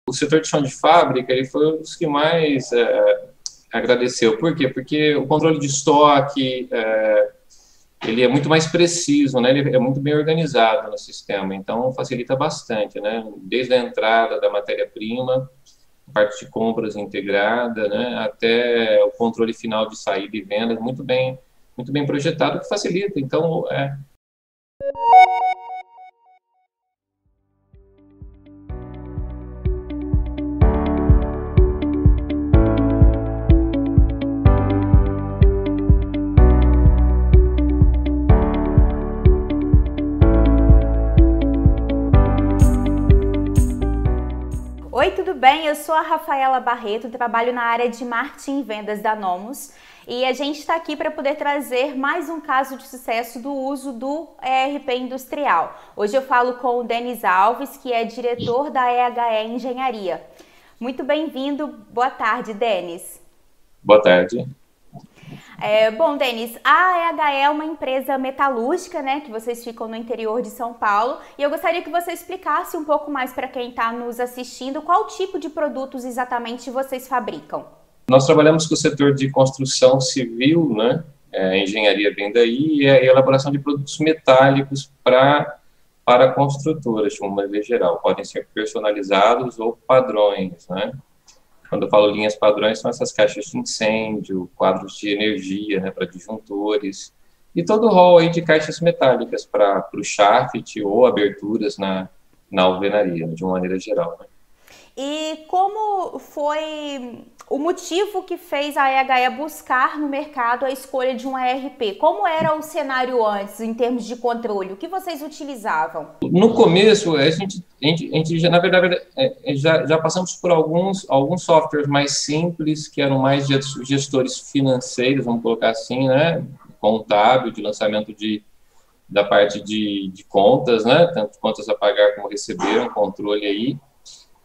O setor de chão de fábrica ele foi um dos que mais agradeceu. Por quê? Porque o controle de estoque ele é muito mais preciso, né? Ele é muito bem organizado no sistema, então facilita bastante, né? Desde a entrada da matéria-prima, parte de compras integrada, né? Até o controle final de saída e venda, muito bem projetado, que facilita. Então, Oi, tudo bem? Eu sou a Rafaela Barreto, trabalho na área de marketing e vendas da Nomus e a gente está aqui para poder trazer mais um caso de sucesso do uso do ERP industrial. Hoje eu falo com o Denis Alves, que é diretor da EHE Engenharia. Muito bem-vindo, boa tarde, Denis. boa tarde. Bom, Denis, a EHE é uma empresa metalúrgica, né, que vocês ficam no interior de São Paulo, e eu gostaria que você explicasse um pouco mais para quem está nos assistindo qual tipo de produtos exatamente vocês fabricam. Nós trabalhamos com o setor de construção civil, né? A engenharia vem daí, e a elaboração de produtos metálicos para construtoras, de uma maneira geral. Podem ser personalizados ou padrões, né? Quando eu falo linhas padrões, são essas caixas de incêndio, quadros de energia, né, para disjuntores, e todo o rol aí de caixas metálicas para o shaft ou aberturas na alvenaria, de uma maneira geral, né? E como foi o motivo que fez a EHE buscar no mercado a escolha de um ERP? Como era o cenário antes, em termos de controle? O que vocês utilizavam? No começo, a gente já, na verdade, já passamos por alguns softwares mais simples, que eram mais gestores financeiros, vamos colocar assim, né? Contábil, de lançamento da parte de contas, né? Tanto contas a pagar como receber, um controle aí.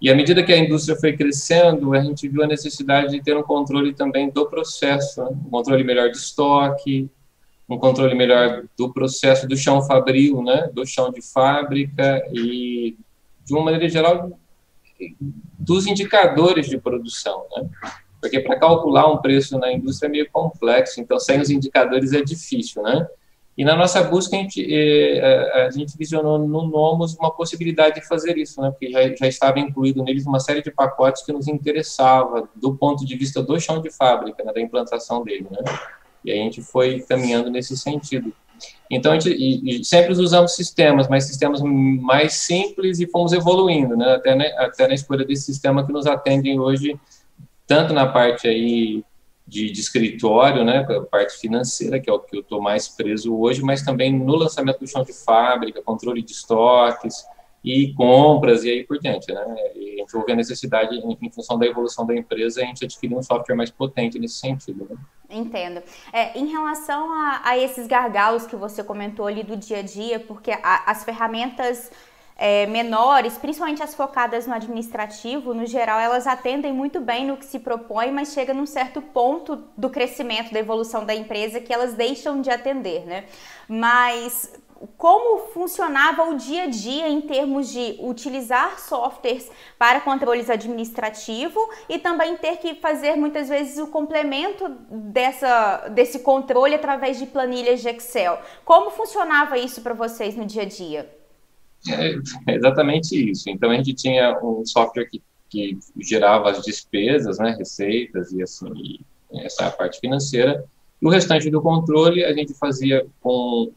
E à medida que a indústria foi crescendo, a gente viu a necessidade de ter um controle também do processo, né? Um controle melhor de estoque, um controle melhor do processo do chão fabril, né? Do chão de fábrica e, de uma maneira geral, dos indicadores de produção, né? Porque para calcular um preço na indústria é meio complexo, então sem os indicadores é difícil, né? E na nossa busca, a gente visionou no Nomus uma possibilidade de fazer isso, né? Porque já estava incluído neles uma série de pacotes que nos interessava do ponto de vista do chão de fábrica, né? Da implantação dele, né? E a gente foi caminhando nesse sentido. Então, e sempre usamos sistemas, mas sistemas mais simples e fomos evoluindo, né? Até na escolha desse sistema que nos atendem hoje, tanto na parte aí de escritório, né, a parte financeira, que é o que eu estou mais preso hoje, mas também no lançamento do chão de fábrica, controle de estoques e compras e aí por diante, né? E a gente houve a necessidade, em função da evolução da empresa, a gente adquiriu um software mais potente nesse sentido, né? Entendo. Em relação a esses gargalos que você comentou ali do dia a dia, porque as ferramentas menores, principalmente as focadas no administrativo, no geral, elas atendem muito bem no que se propõe, mas chega num certo ponto do crescimento, da evolução da empresa, que elas deixam de atender, né? Mas como funcionava o dia a dia em termos de utilizar softwares para controles administrativos e também ter que fazer muitas vezes o complemento desse controle através de planilhas de Excel? Como funcionava isso para vocês no dia a dia? É exatamente isso. Então, a gente tinha um software que gerava as despesas, né, receitas e assim, essa parte financeira. E o restante do controle a gente fazia com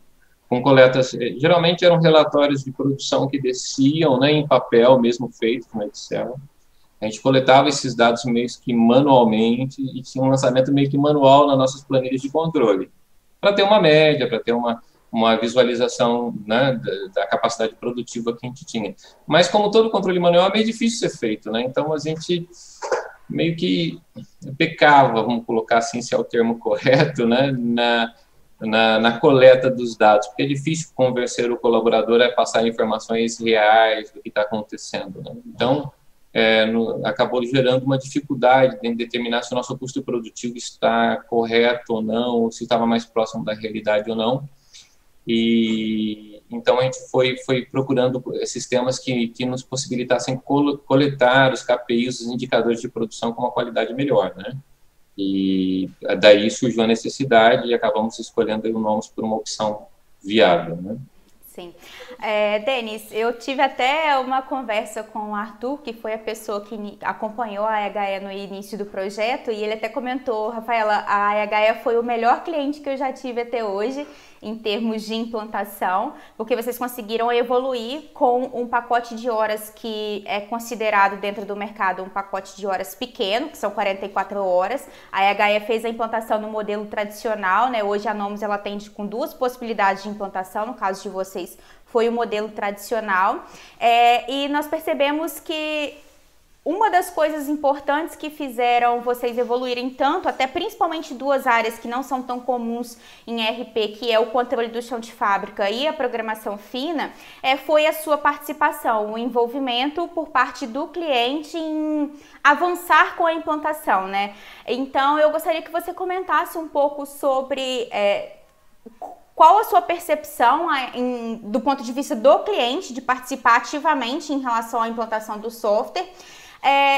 coletas, geralmente eram relatórios de produção que desciam, né, em papel, mesmo feito no Excel. A gente coletava esses dados meio que manualmente e tinha um lançamento meio que manual nas nossas planilhas de controle, para ter uma média, para ter uma visualização, né, da capacidade produtiva que a gente tinha. Mas como todo controle manual é meio difícil ser feito, né? Então a gente meio que pecava, vamos colocar assim, se é o termo correto, né, na coleta dos dados, porque é difícil convencer o colaborador a passar informações reais do que está acontecendo, né? Então, acabou gerando uma dificuldade em determinar se o nosso custo produtivo está correto ou não, ou se estava mais próximo da realidade ou não. E então a gente foi procurando sistemas que nos possibilitassem coletar os KPIs, os indicadores de produção com uma qualidade melhor, né? E daí surgiu a necessidade e acabamos escolhendo o Nomus por uma opção viável, né? Sim. Denis, eu tive até uma conversa com o Arthur, que foi a pessoa que acompanhou a EHE no início do projeto, e ele até comentou, Rafaela, a EHE foi o melhor cliente que eu já tive até hoje, em termos de implantação, porque vocês conseguiram evoluir com um pacote de horas que é considerado dentro do mercado um pacote de horas pequeno, que são 44 horas. A EHE fez a implantação no modelo tradicional, né? Hoje a Nomus ela atende com 2 possibilidades de implantação, no caso de vocês foi o modelo tradicional, e nós percebemos que uma das coisas importantes que fizeram vocês evoluírem tanto, até principalmente 2 áreas que não são tão comuns em ERP, que é o controle do chão de fábrica e a programação fina, foi a sua participação, o envolvimento por parte do cliente em avançar com a implantação, né? Então, eu gostaria que você comentasse um pouco sobre qual a sua percepção do ponto de vista do cliente, de participar ativamente em relação à implantação do software.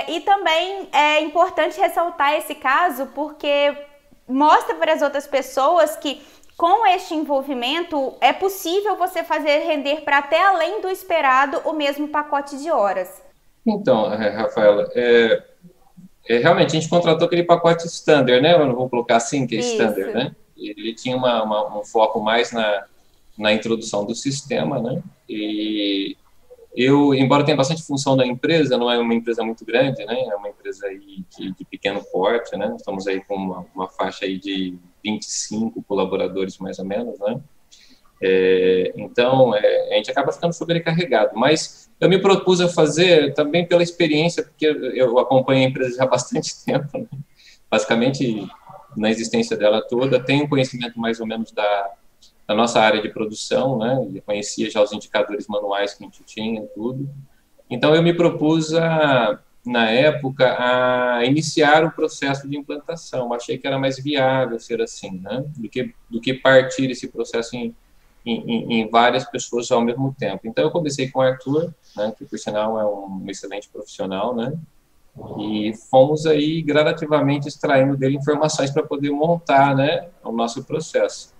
E também é importante ressaltar esse caso porque mostra para as outras pessoas que com este envolvimento é possível você fazer render para até além do esperado o mesmo pacote de horas. Então, Rafaela, realmente a gente contratou aquele pacote standard, né? Eu não vou colocar assim, que é standard, né? Ele tinha um foco mais na introdução do sistema, né? E embora tenha bastante função na empresa, não é uma empresa muito grande, né? É uma empresa aí de pequeno porte, né? Estamos aí com uma faixa aí de 25 colaboradores, mais ou menos, né? Então, a gente acaba ficando sobrecarregado. Mas eu me propus a fazer também pela experiência, porque eu acompanho a empresa já há bastante tempo, né? Basicamente, na existência dela toda, tenho conhecimento mais ou menos da nossa área de produção, né? Eu conhecia já os indicadores manuais que a gente tinha, tudo. Então, eu me propus, na época, a iniciar o processo de implantação. Achei que era mais viável ser assim, né? Do que partir esse processo em várias pessoas ao mesmo tempo. Então, eu comecei com o Arthur, né? Que, por sinal, é um excelente profissional, né? E fomos aí gradativamente extraindo dele informações para poder montar, né, o nosso processo.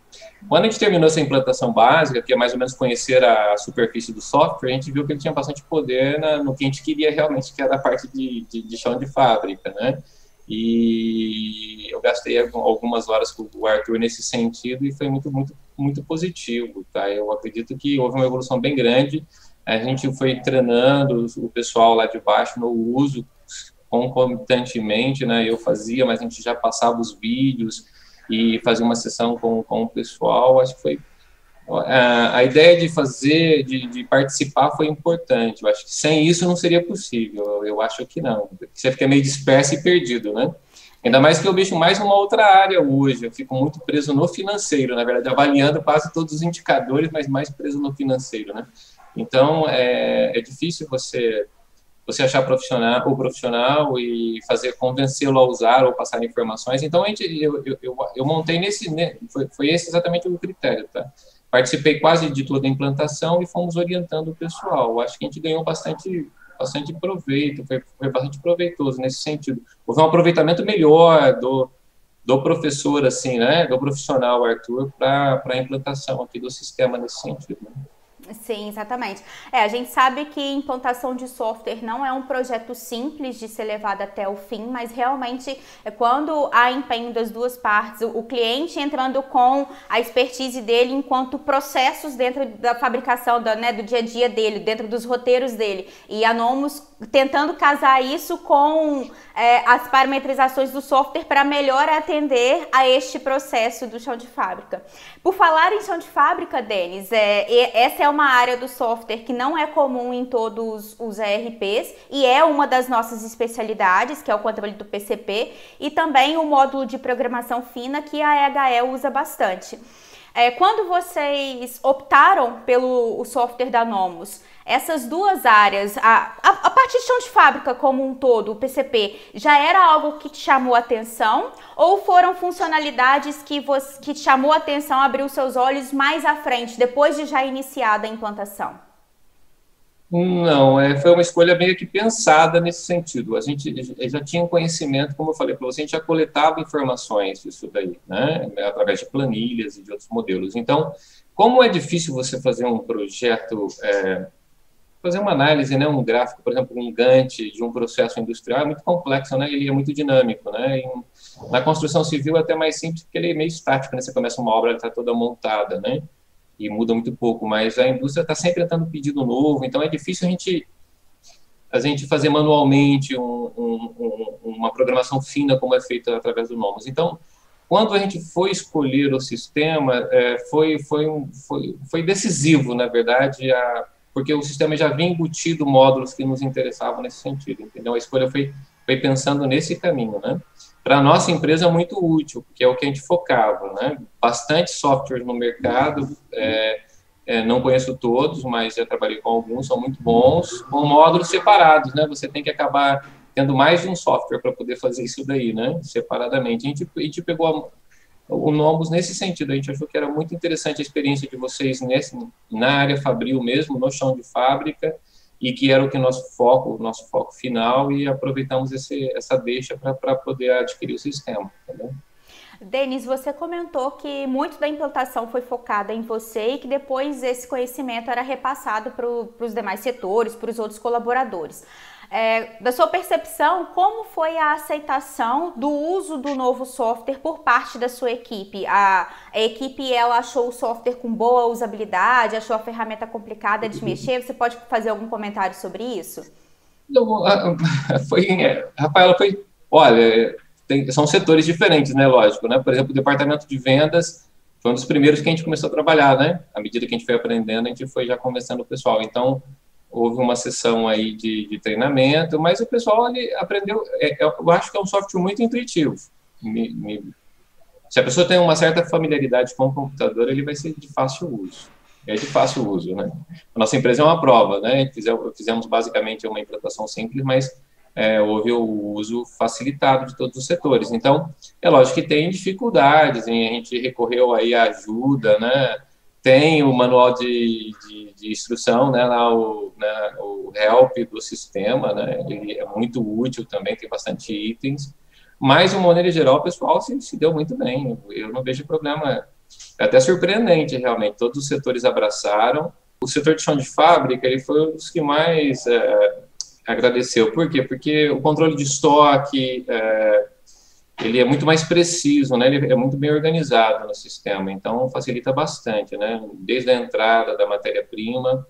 Quando a gente terminou essa implantação básica, que é mais ou menos conhecer a superfície do software, a gente viu que ele tinha bastante poder no que a gente queria realmente, que era a parte de chão de fábrica, né? E eu gastei algumas horas com o Arthur nesse sentido e foi muito, muito, muito positivo, tá? Eu acredito que houve uma evolução bem grande. A gente foi treinando o pessoal lá de baixo no uso concomitantemente, né? Eu fazia, mas a gente já passava os vídeos e fazia uma sessão com o pessoal. Acho que foi a ideia de participar foi importante. Eu acho que sem isso não seria possível. Eu acho que não. Você fica meio disperso e perdido, né? Ainda mais que eu mexo mais numa outra área hoje. Eu fico muito preso no financeiro, na verdade, avaliando quase todos os indicadores, mas mais preso no financeiro, né? Então, é difícil você achar o profissional e convencê-lo a usar ou passar informações. Então, eu montei foi esse exatamente o critério, tá? Participei quase de toda a implantação e fomos orientando o pessoal. Eu acho que a gente ganhou bastante proveito, foi bastante proveitoso nesse sentido. Houve um aproveitamento melhor do professor, assim, né, do profissional Arthur, para a implantação aqui do sistema nesse sentido, né? Sim, exatamente. A gente sabe que implantação de software não é um projeto simples de ser levado até o fim, mas realmente quando há empenho das duas partes, o cliente entrando com a expertise dele enquanto processos dentro da fabricação do dia a dia dele, dentro dos roteiros dele, e a Nomus tentando casar isso com as parametrizações do software para melhor atender a este processo do chão de fábrica. Por falar em chão de fábrica, Denis, essa é uma área do software que não é comum em todos os ERPs e é uma das nossas especialidades, que é o controle do PCP, e também o módulo de programação fina que a EHE usa bastante. Quando vocês optaram pelo o software da Nomos, essas duas áreas, a parte de chão de fábrica como um todo, o PCP, já era algo que te chamou a atenção? Ou foram funcionalidades que te chamou a atenção, abriu seus olhos mais à frente, depois de já iniciada a implantação? Não, foi uma escolha meio que pensada nesse sentido. A gente já tinha um conhecimento, como eu falei para você, a gente já coletava informações disso daí, né, através de planilhas e de outros modelos. Então, como é difícil você fazer um projeto, fazer uma análise, né, um gráfico, por exemplo, um Gantt de um processo industrial, é muito complexo, né, ele é muito dinâmico, né, na construção civil é até mais simples, porque ele é meio estático, né, você começa uma obra, ela está toda montada, né, e muda muito pouco, mas a indústria está sempre entrando pedido novo, então é difícil a gente fazer manualmente uma programação fina como é feita através do Nomos. Então, quando a gente foi escolher o sistema, foi decisivo, na verdade, porque o sistema já vinha embutido módulos que nos interessavam nesse sentido, entendeu? A escolha foi pensando nesse caminho, né? Para a nossa empresa é muito útil, porque é o que a gente focava, né? Bastante software no mercado, não conheço todos, mas já trabalhei com alguns, são muito bons, com módulos separados, né? Você tem que acabar tendo mais de um software para poder fazer isso daí, né? Separadamente. A gente pegou o Nomos nesse sentido, a gente achou que era muito interessante a experiência de vocês na área fabril mesmo, no chão de fábrica, e que era o que nosso foco final, e aproveitamos essa deixa para poder adquirir o sistema, entendeu? Denis, você comentou que muito da implantação foi focada em você e que depois esse conhecimento era repassado para os demais setores, para os outros colaboradores. Da sua percepção, como foi a aceitação do uso do novo software por parte da sua equipe? A equipe, ela achou o software com boa usabilidade, achou a ferramenta complicada de mexer? Você pode fazer algum comentário sobre isso? Não, Rafaela, olha, são setores diferentes, né, lógico, né? Por exemplo, o departamento de vendas foi um dos primeiros que a gente começou a trabalhar, né? À medida que a gente foi aprendendo, a gente foi já conversando com o pessoal. Então, houve uma sessão aí de treinamento, mas o pessoal aprendeu, eu acho que é um software muito intuitivo. Se a pessoa tem uma certa familiaridade com o computador, ele vai ser de fácil uso. É de fácil uso, né? A nossa empresa é uma prova, né? Fizemos basicamente uma implantação simples, mas houve o uso facilitado de todos os setores. Então, é lógico que tem dificuldades, a gente recorreu aí à ajuda, né? Tem o manual de instrução, né, lá o help do sistema, né, ele é muito útil também, tem bastante itens, mas, de uma maneira geral, o pessoal se deu muito bem, eu não vejo problema, é até surpreendente, realmente, todos os setores abraçaram. O setor de chão de fábrica, ele foi um dos que mais agradeceu. Por quê? Porque o controle de estoque, ele é muito mais preciso, né? Ele é muito bem organizado no sistema, então facilita bastante, né? Desde a entrada da matéria-prima,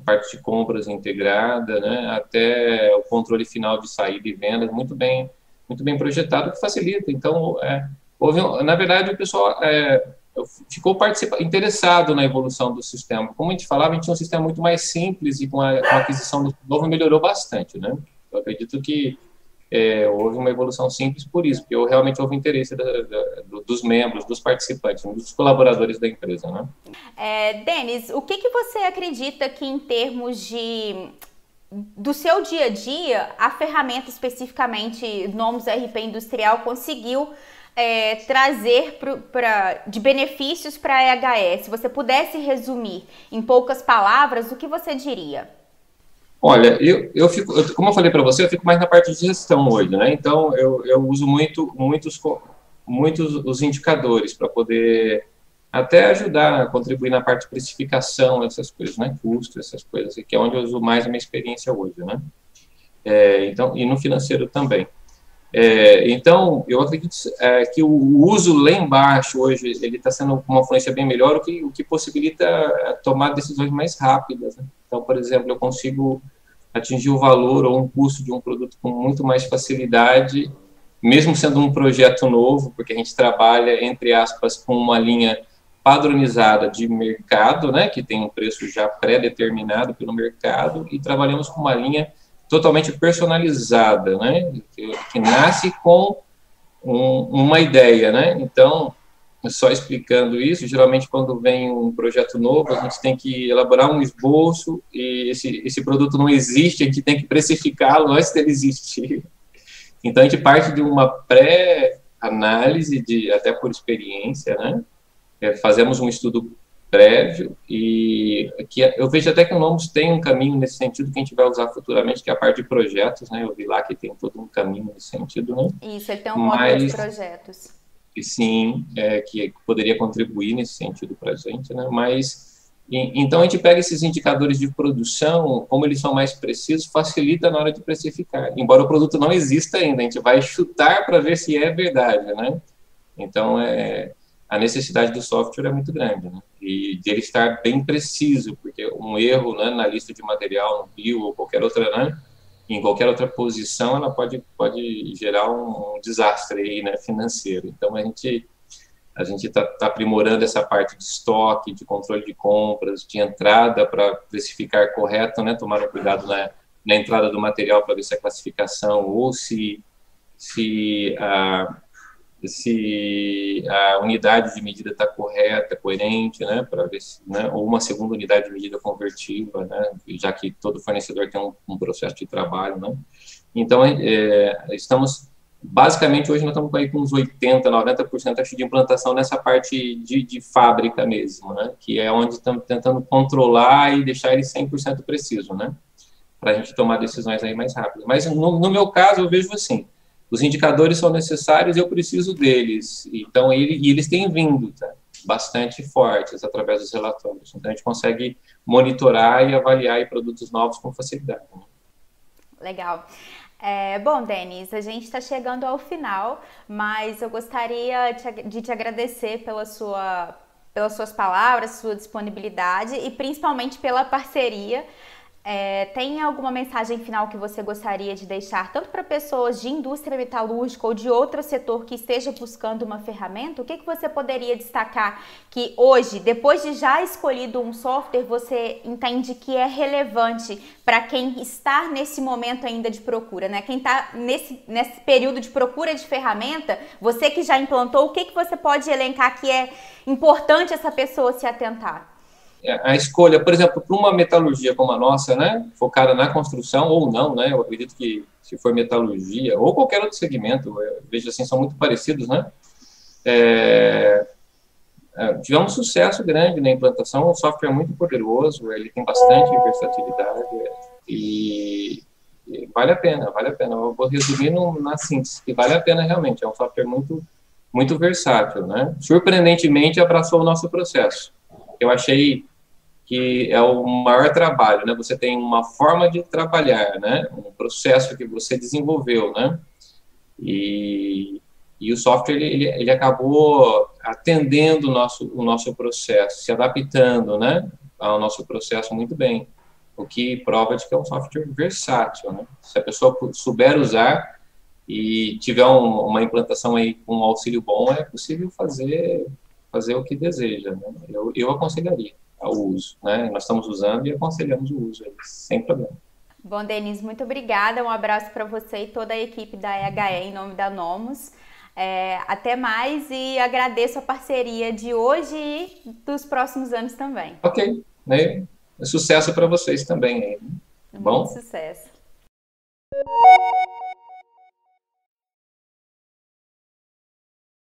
parte de compras integrada, né? Até o controle final de saída e vendas, muito bem projetado, que facilita. Então, na verdade, o pessoal ficou interessado na evolução do sistema. Como a gente falava, a gente tinha um sistema muito mais simples e com a aquisição do novo melhorou bastante, né? Eu acredito que houve uma evolução simples por isso, porque realmente houve interesse dos membros, dos participantes, dos colaboradores da empresa, né? Denis, o que você acredita que, em termos do seu dia a dia, a ferramenta especificamente Nomos RP Industrial conseguiu trazer de benefícios para a EHS? Se você pudesse resumir em poucas palavras, o que você diria? Olha, como eu falei para você, eu fico mais na parte de gestão hoje, né? Então, eu uso muitos os indicadores para poder até ajudar a contribuir na parte de precificação, essas coisas, né? Custo, essas coisas, que é onde eu uso mais a minha experiência hoje, né? Então, e no financeiro também. Então, eu acredito que o uso lá embaixo hoje, ele está sendo com uma fluência bem melhor, o que possibilita tomar decisões mais rápidas, né? Então, por exemplo, eu consigo atingir o valor ou um custo de um produto com muito mais facilidade, mesmo sendo um projeto novo, porque a gente trabalha, entre aspas, com uma linha padronizada de mercado, né, que tem um preço já pré-determinado pelo mercado, e trabalhamos com uma linha totalmente personalizada, né, que nasce com uma ideia, né. Então, só explicando isso, geralmente quando vem um projeto novo, a gente tem que elaborar um esboço e esse produto não existe, a gente tem que precificá-lo antes dele existir. Então, a gente parte de uma pré-análise, até por experiência, né? Fazemos um estudo prévio e que eu vejo até que o Nomus tem um caminho nesse sentido que a gente vai usar futuramente, que é a parte de projetos, né? Eu vi lá que tem todo um caminho nesse sentido, né? Isso, ele tem um módulo de projetos. Sim, que poderia contribuir nesse sentido para a gente, né? Mas então a gente pega esses indicadores de produção, como eles são mais precisos, facilita na hora de precificar. Embora o produto não exista ainda, a gente vai chutar para ver se é verdade, né? Então a necessidade do software é muito grande, né? E de ele estar bem preciso, porque um erro, né, na lista de material, no bio ou qualquer outra, né, em qualquer outra posição, ela pode gerar um desastre aí, né, financeiro. Então a gente está aprimorando essa parte de estoque, de controle de compras, de entrada para precificar correto, né? Tomar um cuidado na entrada do material para ver se a classificação ou se a unidade de medida está correta, coerente, né? Para ver se, né? Ou uma segunda unidade de medida convertiva, né? Já que todo fornecedor tem um processo de trabalho, né? Então estamos basicamente, hoje nós estamos aí com uns 80%, 90% acho, de implantação nessa parte de fábrica mesmo, né? Que é onde estamos tentando controlar e deixar ele 100% preciso, né? Para a gente tomar decisões aí mais rápidas. Mas no meu caso, eu vejo assim, os indicadores são necessários e eu preciso deles. Então, eles têm vindo, tá? Bastante fortes através dos relatórios. Então, a gente consegue monitorar e avaliar aí produtos novos com facilidade, né? Legal. Bom, Denis, a gente está chegando ao final, mas eu gostaria de te agradecer pelas suas palavras, sua disponibilidade e principalmente pela parceria. Tem alguma mensagem final que você gostaria de deixar, tanto para pessoas de indústria metalúrgica ou de outro setor que esteja buscando uma ferramenta? O que você poderia destacar que hoje, depois de já escolhido um software, você entende que é relevante para quem está nesse momento ainda de procura, né? Quem está nesse período de procura de ferramenta, você que já implantou, o que você pode elencar que é importante essa pessoa se atentar? A escolha, por exemplo, para uma metalurgia como a nossa, né, focada na construção ou não, né, eu acredito que se for metalurgia ou qualquer outro segmento, veja assim, são muito parecidos, né, tivemos um sucesso grande na implantação, o software é muito poderoso, ele tem bastante versatilidade e vale a pena, eu vou resumir na síntese, que vale a pena realmente, é um software muito versátil, né, surpreendentemente abraçou o nosso processo. Eu achei que é o maior trabalho, né? Você tem uma forma de trabalhar, né? Um processo que você desenvolveu, né? E o software ele acabou atendendo o nosso processo, se adaptando, né? Ao nosso processo muito bem, o que prova de que é um software versátil, né? Se a pessoa souber usar e tiver uma implantação aí com um auxílio bom, é possível fazer o que deseja, né? Eu aconselharia ao uso, né? Nós estamos usando e aconselhamos o uso, sem problema. Bom, Denis, muito obrigada. Um abraço para você e toda a equipe da EHE em nome da Nomus. Até mais e agradeço a parceria de hoje e dos próximos anos também. Ok, né? Sucesso para vocês também. Bom? Muito sucesso.